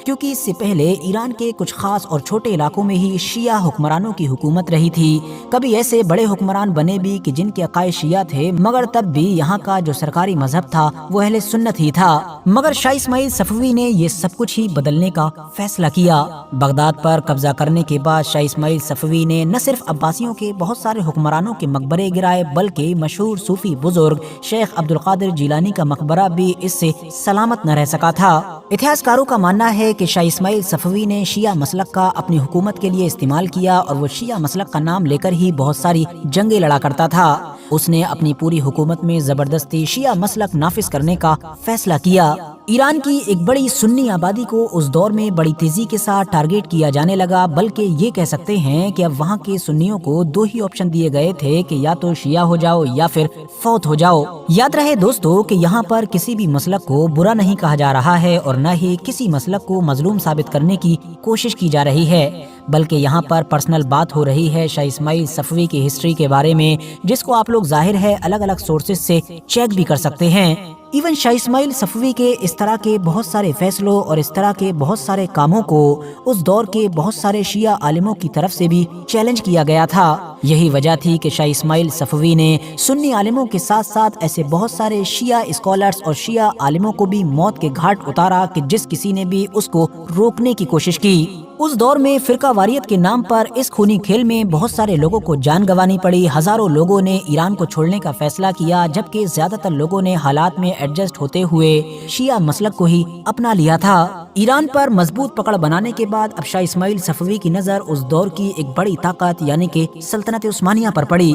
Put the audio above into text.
کیونکہ اس سے پہلے ایران کے کچھ خاص اور چھوٹے علاقوں میں ہی شیعہ حکمرانوں کی حکومت رہی تھی۔ کبھی ایسے بڑے حکمران بنے بھی کہ جن کے عقائد شیعہ تھے، مگر تب بھی یہاں کا جو سرکاری مذہب تھا وہ اہل سنت ہی تھا۔ مگر شاہ اسماعیل صفوی نے یہ سب کچھ ہی بدلنے کا فیصلہ کیا۔ بغداد پر قبضہ کرنے کے بعد شاہ اسماعیل صفوی نے نہ صرف عباسیوں کے بہت سارے حکمرانوں کے مقبرے گرائے، بلکہ مشہور صوفی بزرگ شیخ عبد القادر جیلانی کا مقبرہ بھی اس سے سلامت نہ رہ سکا تھا۔ اتہاسکاروں کا ماننا ہے کہ شاہ اسماعیل صفوی نے شیعہ مسلک کا اپنی حکومت کے لیے استعمال کیا اور وہ شیعہ مسلک کا نام لے کر ہی بہت ساری جنگیں لڑا کرتا تھا۔ اس نے اپنی پوری حکومت میں زبردستی شیعہ مسلک نافذ کرنے کا فیصلہ کیا۔ ایران کی ایک بڑی سنی آبادی کو اس دور میں بڑی تیزی کے ساتھ ٹارگیٹ کیا جانے لگا، بلکہ یہ کہہ سکتے ہیں کہ اب وہاں کے سنیوں کو دو ہی آپشن دیے گئے تھے کہ یا تو شیعہ ہو جاؤ یا پھر فوت ہو جاؤ۔ یاد رہے دوستو کہ یہاں پر کسی بھی مسلک کو برا نہیں کہا جا رہا ہے اور نہ ہی کسی مسلک کو مظلوم ثابت کرنے کی کوشش کی جا رہی ہے، بلکہ یہاں پر پرسنل بات ہو رہی ہے شاہ اسماعیل صفوی کی ہسٹری کے بارے میں، جس کو آپ لوگ ظاہر ہے الگ الگ سورسز سے چیک بھی کر سکتے ہیں۔ ایون شاہ اسماعیل صفوی کے اس طرح کے بہت سارے فیصلوں اور اس طرح کے بہت سارے کاموں کو اس دور کے بہت سارے شیعہ عالموں کی طرف سے بھی چیلنج کیا گیا تھا۔ یہی وجہ تھی کہ شاہ اسماعیل صفوی نے سنی عالموں کے ساتھ ساتھ ایسے بہت سارے شیعہ اسکالرز اور شیعہ عالموں کو بھی موت کے گھاٹ اتارا کہ جس کسی نے بھی اس کو روکنے کی کوشش کی۔ اس دور میں فرقہ واریت کے نام پر اس خونی کھیل میں بہت سارے لوگوں کو جان گنوانی پڑی۔ ہزاروں لوگوں نے ایران کو چھوڑنے کا فیصلہ کیا، جبکہ زیادہ تر لوگوں نے حالات میں ایڈجسٹ ہوتے ہوئے شیعہ مسلک کو ہی اپنا لیا تھا۔ ایران پر مضبوط پکڑ بنانے کے بعد اب شاہ اسماعیل صفوی کی نظر اس دور کی ایک بڑی طاقت یعنی کہ سلطنت عثمانیہ پر پڑی۔